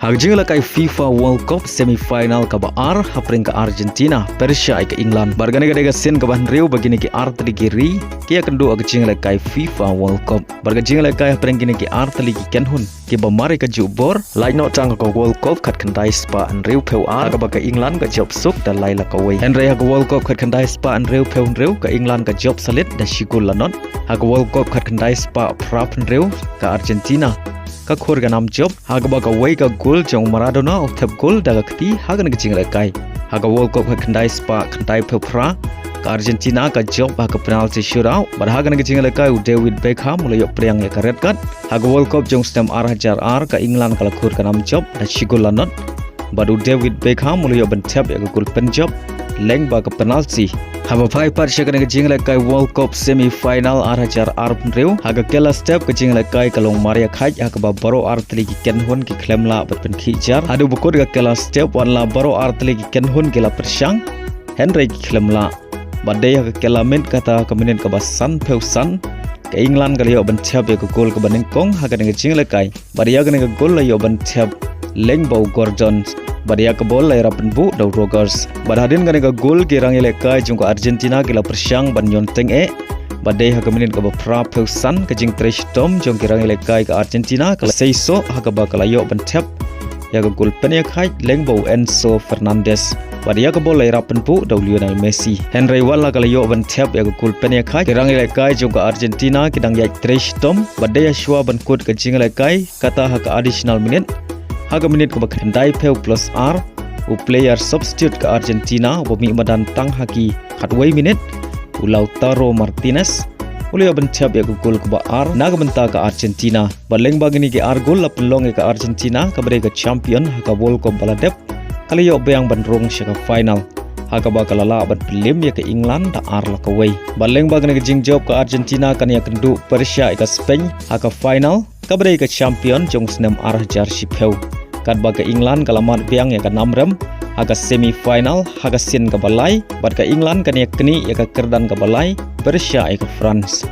Hagjing lakai FIFA World Cup semifinal ka baar hapring ka Argentina Persia ke England bargane ga dega sen ka ban riu bagini ki art ligiri ki akan do agjing lakai FIFA World Cup bargajing lakai hapring gini ki art ligi kenhun ki bamare ka jubor lai no tang ka World Cup khat khandai spa an riu peu ar ka ba ka England ka job suk da lai la ka wei henry ha ka World Cup khat khandai spa an riu peu riu ka England ka job salit da shigul lanon ha ka World Cup khat khandai spa prap riu ka Argentina ka khur ga nam job haga ba ka wei ka gol jong Maradona of thep gol daga khti haga ngi jing kai haga World Cup khandai spa khandai phra ka Argentina ka job ha ka penalty shootout bar haga ngi jing kai David Beckham mulo yok priang ya ka red card haga World Cup jong Snem R ka England ka khur ka nam job da shigol lanot badu David Beckham mulo yok ban thep ya ka gol pen job leng ba ka penalty haba phai par shakana ke jingla kai World Cup semi final R reu haga kela step ke jingla kai kalong maria khaj haga ba baro artli ki kenhon ki Khlem la bat pen khijar adu bukod ga kela step wan la baro artli ki kenhon ki la persang henry ki Khlem la badai haga kela men kata ka minen ka basan peusan ke England ga yo ban thap ya ka gol ka baning kong haga nge jingla kai baria ga nge gol la yo ban thap leng bau Gordon badia ka bol lai rapen bu dau Rogers bad Hadien ga gol ke rang ile kai jung ka Argentina ke la persang ban yon teng badai ha ka minin ka ba pra peusan ka jing tresh tom jong ke rang ile kai ka Argentina ka seiso ha ka ba ka la yo ban thap ya ka gol pen ya khai leng bau Enzo Fernandez badia ka bol lai rapen bu dau Lionel Messi henry Watla ka la yo ban thap ya ka gol pen ya khai ke rang ile kai jung ka Argentina ke dang ya tresh tom badai ya shwa ban kut ka jing ile kai kata ha ka additional minute haga minit ko bakhandai peu plus R u player substitute ka Argentina bo mi madan tang haki khatwei minit u Lautaro Martinez ule ban chap ya gol ko ba R naga banta ka Argentina baleng bagini ke R gol la pelong ka Argentina ka brega champion ka World Cup baladep kali yo beang ban Rung ka final haga ba kalala ban pelim ya ke England da R la ka wei baleng bagini ke jing job ka Argentina kan ya kendu Persia ka Spain haga final ka brega champion jong Snem R si peu kat baga England kalamat biang ya ka namrem haga semi final haga sin ka balai bat ka England kan ya keni ya ka kerdan ka balai Persia ya ka France